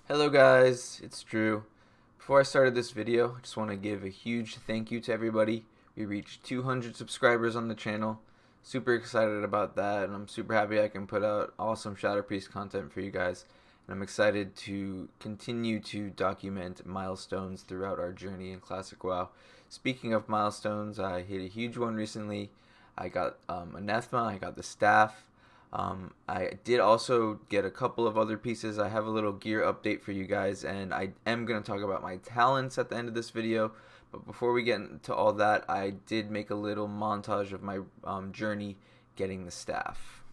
Hello guys, it's Drew. Before I started this video, I just want to give a huge thank you to everybody. We reached 200 subscribers on the channel. Super excited about that, and I'm super happy I can put out awesome Shadow Priest content for you guys. And I'm excited to continue to document milestones throughout our journey in Classic WoW. Speaking of milestones, I hit a huge one recently. I got ANATHEMA, I got the staff. I did also get a couple of other pieces. I have a little gear update for you guys, and I am going to talk about my talents at the end of this video. But before we get into all that, I did make a little montage of my journey getting the staff.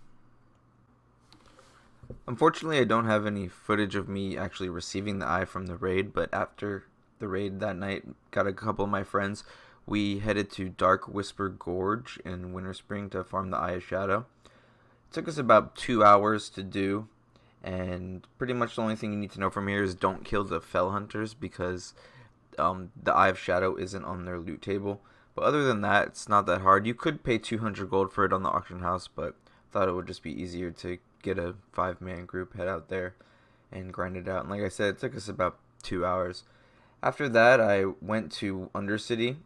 Unfortunately, I don't have any footage of me actually receiving the eye from the raid, but after the raid that night, got a couple of my friends. We headed to Dark Whisper Gorge in Winter Spring to farm the Eye of Shadow. Took us about 2 hours to do, and pretty much the only thing you need to know from here is don't kill the Fell Hunters because the Eye of Shadow isn't on their loot table. But other than that, it's not that hard. You could pay 200 gold for it on the auction house, but thought it would just be easier to get a 5-man group, head out there, and grind it out. And like I said, it took us about 2 hours. After that, I went to Undercity,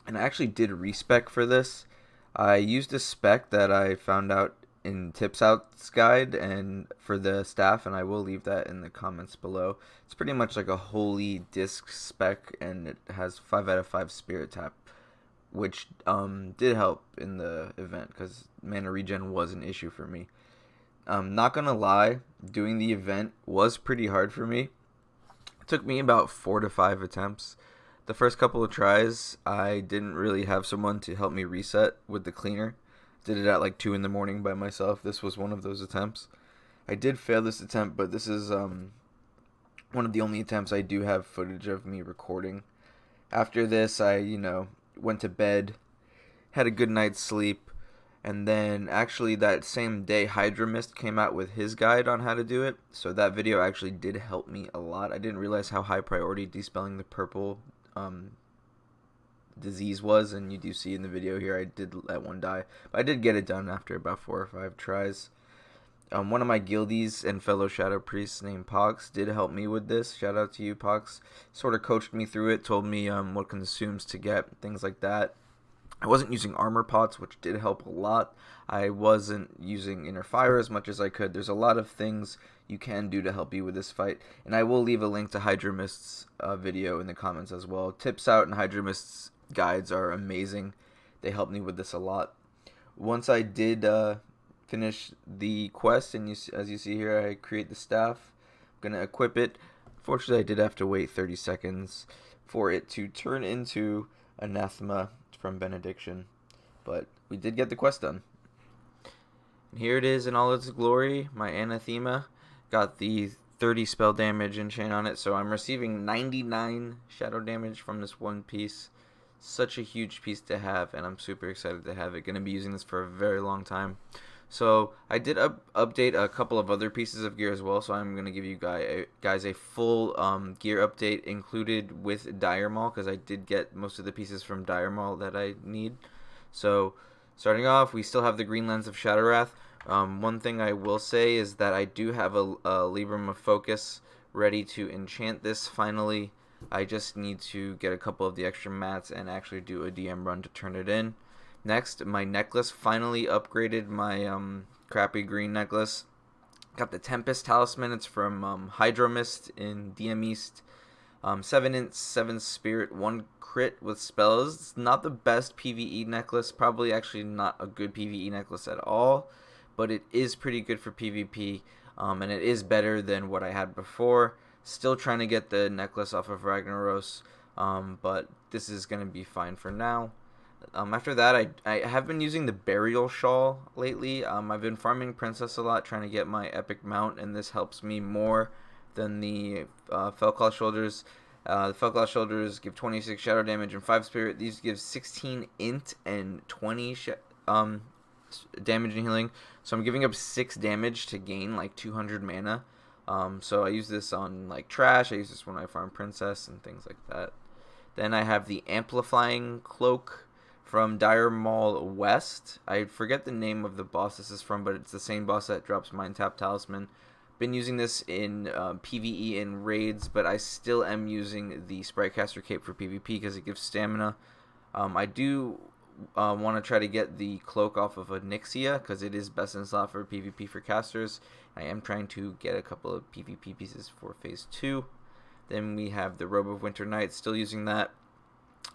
and I actually did respec for this. I used a spec that I found out in Tips Out's guide and for the staff, and I will leave that in the comments below. It's pretty much like a holy disc spec, and it has 5 out of 5 spirit tap, which did help in the event because mana regen was an issue for me. Not gonna lie, doing the event was pretty hard for me. It took me about 4 to 5 attempts. The first couple of tries, I didn't really have someone to help me reset with the cleaner. Did it at like 2 in the morning by myself. This was one of those attempts. I did fail this attempt, but this is one of the only attempts I do have footage of me recording. After this, I, went to bed, had a good night's sleep, and then actually that same day, Hydra Mist came out with his guide on how to do it. So that video actually did help me a lot. I didn't realize how high priority dispelling the purple disease was, and you do see in the video here I did let one die, but I did get it done after about 4 or 5 tries. One of my guildies and fellow Shadow Priests named Pox did help me with this. Shout out to you, Pox. Sort of coached me through it, told me what consumes to get, things like that. I wasn't using armor pots, which did help a lot. I wasn't using inner fire as much as I could. There's a lot of things you can do to help you with this fight, and I will leave a link to Hydra Mist's video in the comments as well. Tips Out and Hydra Mist's guides are amazing. They helped me with this a lot. Once I did finish the quest, and as you see here, I create the staff. I'm gonna equip it. Fortunately, I did have to wait 30 seconds for it to turn into Anathema from Benediction, but we did get the quest done. And here it is in all its glory. My Anathema got the 30 spell damage enchant on it, so I'm receiving 99 shadow damage from this one piece. Such a huge piece to have, and I'm super excited to have it. Going to be using this for a very long time. So I did update a couple of other pieces of gear as well, so I'm going to give you guys a full gear update included with Dire Maul, because I did get most of the pieces from Dire Maul that I need. So starting off, we still have the Green Lens of Shadowwrath. One thing I will say is that I do have a Librum of Focus ready to enchant this finally. I just need to get a couple of the extra mats and actually do a DM run to turn it in. Next, my necklace finally upgraded my crappy green necklace. Got the Tempest Talisman. It's from Hydro Mist in DM East. 7 int, 7 spirit, 1 crit with spells. It's not the best PvE necklace. Probably actually not a good PvE necklace at all. But it is pretty good for PvP. And it is better than what I had before. Still trying to get the necklace off of Ragnaros. But this is going to be fine for now. After that, I have been using the Burial Shawl lately. I've been farming Princess a lot, trying to get my epic mount, and this helps me more than the Fellclaw Shoulders. The Fellclaw Shoulders give 26 shadow damage and 5 spirit. These give 16 int and 20 damage and healing. So I'm giving up 6 damage to gain like 200 mana. So I use this on like trash. I use this when I farm Princess and things like that. Then I have the Amplifying Cloak from Dire Maul West. I forget the name of the boss this is from, but it's the same boss that drops Mind Tap Talisman. been using this in PvE and raids, but I still am using the Spritecaster Cape for PvP because it gives stamina. I do want to try to get the cloak off of Onyxia because it is best in slot for PvP for casters. I am trying to get a couple of PvP pieces for Phase 2. Then we have the Robe of Winter Night, still using that.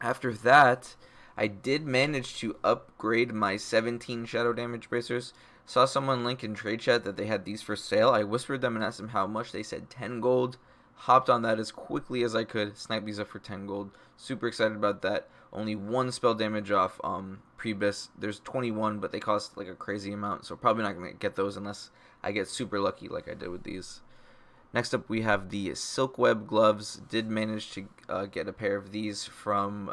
After that, I did manage to upgrade my 17 shadow damage bracers. Saw someone link in trade chat that they had these for sale. I whispered them and asked them how much. They said 10 gold. Hopped on that as quickly as I could. Sniped these up for 10 gold. Super excited about that. Only 1 spell damage off Prebis. There's 21, but they cost like a crazy amount. So probably not going to get those unless I get super lucky like I did with these. Next up, we have the Silk Web gloves. Did manage to get a pair of these from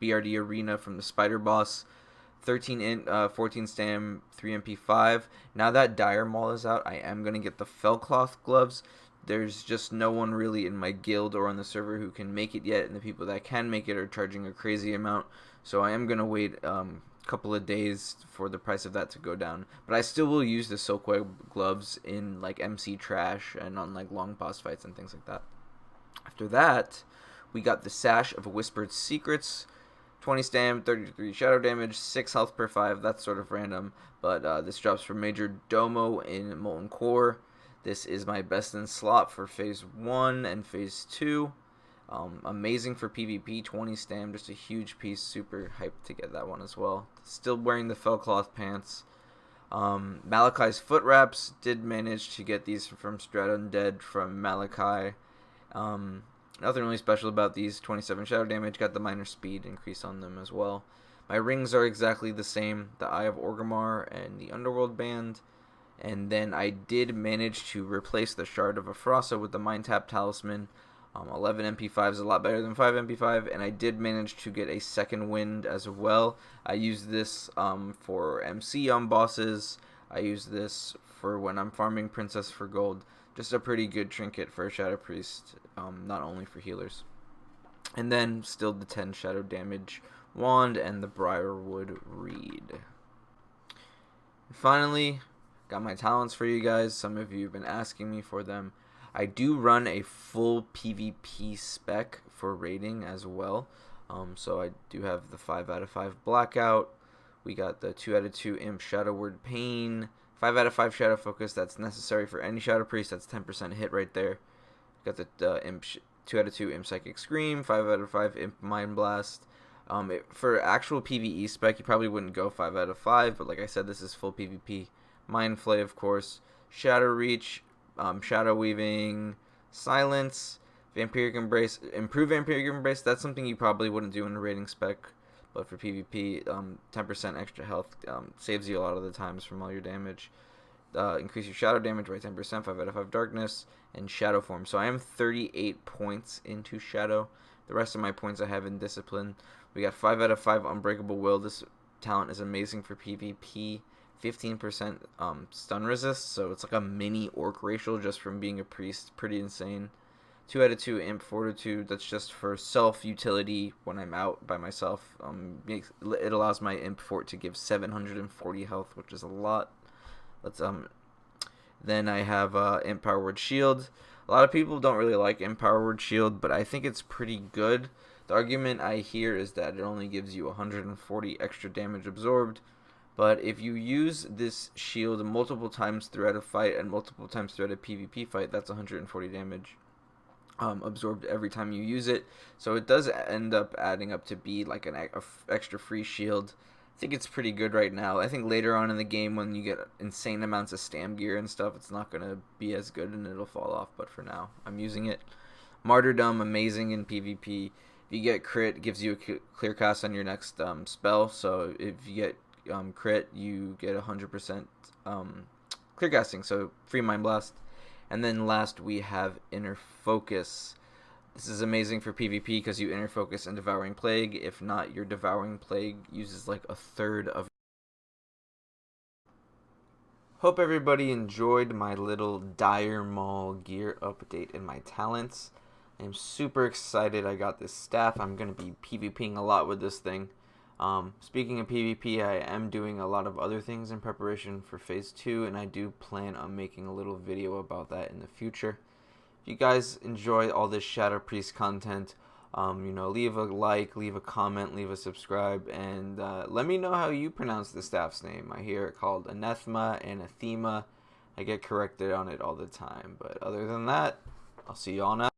BRD Arena from the Spider Boss. 13 int, 14 stam, 3 MP5. Now that Dire Maul is out, I am going to get the Fellcloth gloves. There's just no one really in my guild or on the server who can make it yet, and the people that can make it are charging a crazy amount. So I am going to wait couple of days for the price of that to go down, but I still will use the Silkweb gloves in like MC Trash and on like long boss fights and things like that. After that, we got the Sash of Whispered Secrets, 20 stam, 33 shadow damage, 6 health per 5. That's sort of random, but this drops from Major Domo in Molten Core. This is my best in slot for Phase 1 and Phase 2. Amazing for PvP, 20 stam, just a huge piece. Super hyped to get that one as well. Still wearing the Fellcloth pants. Malachi's foot wraps, did manage to get these from Strata Undead from Malachi. Nothing really special about these. 27 shadow damage, got the minor speed increase on them as well. My rings are exactly the same, the Eye of Orgrimmar and the Underworld Band. And then I did manage to replace the Shard of Afrasa with the Mind Tap Talisman. 11 MP5 is a lot better than 5 MP5, and I did manage to get a second wind as well. I use this for MC on bosses. I use this for when I'm farming Princess for gold. Just a pretty good trinket for a Shadow Priest, not only for healers. And then still the 10 shadow damage wand and the Briarwood Reed. And finally, got my talents for you guys. Some of you have been asking me for them. I do run a full PvP spec for raiding as well. So I do have the 5 out of 5 Blackout. We got the 2 out of 2 Imp Shadow Word Pain. 5 out of 5 Shadow Focus. That's necessary for any Shadow Priest. That's 10% hit right there. Got the Imp 2 out of 2 Imp Psychic Scream. 5 out of 5 Imp Mind Blast. For actual PvE spec, you probably wouldn't go 5 out of 5. But like I said, this is full PvP. Mind Flay, of course. Shadow Reach. Shadow Weaving, Silence, Vampiric Embrace, Improve Vampiric Embrace. That's something you probably wouldn't do in a raiding spec, but for PvP, 10% extra health saves you a lot of the times from all your damage. Increase your shadow damage by 10%, 5 out of 5 Darkness, and Shadow Form. So I am 38 points into Shadow. The rest of my points I have in Discipline. We got 5 out of 5 Unbreakable Will. This talent is amazing for PvP. 15% stun resist, so it's like a mini orc racial just from being a priest. Pretty insane. 2 out of 2 Imp Fortitude. That's just for self-utility when I'm out by myself. It allows my Imp Fort to give 740 health, which is a lot. Then I have Imp Power Word Shield. A lot of people don't really like Imp Power Word Shield, but I think it's pretty good. The argument I hear is that it only gives you 140 extra damage absorbed. But if you use this shield multiple times throughout a fight and multiple times throughout a PvP fight, that's 140 damage absorbed every time you use it. So it does end up adding up to be like an extra free shield. I think it's pretty good right now. I think later on in the game when you get insane amounts of stam gear and stuff, it's not going to be as good and it'll fall off. But for now, I'm using it. Martyrdom, amazing in PvP. If you get crit, it gives you a clear cast on your next spell. So if you get crit, you get 100% clear casting, so free Mind Blast. And then last we have Inner Focus. This is amazing for PvP because you Inner Focus and Devouring Plague. If not, your Devouring Plague uses like a third of. Hope everybody enjoyed my little Dire Maul gear update and my talents. I'm super excited I got this staff. I'm going to be PvPing a lot with this thing. Speaking of PvP, I am doing a lot of other things in preparation for Phase 2, and I do plan on making a little video about that in the future. If you guys enjoy all this Shadow Priest content, leave a like, leave a comment, leave a subscribe, and let me know how you pronounce the staff's name. I hear it called ANATHEMA. I get corrected on it all the time. But other than that, I'll see you all now.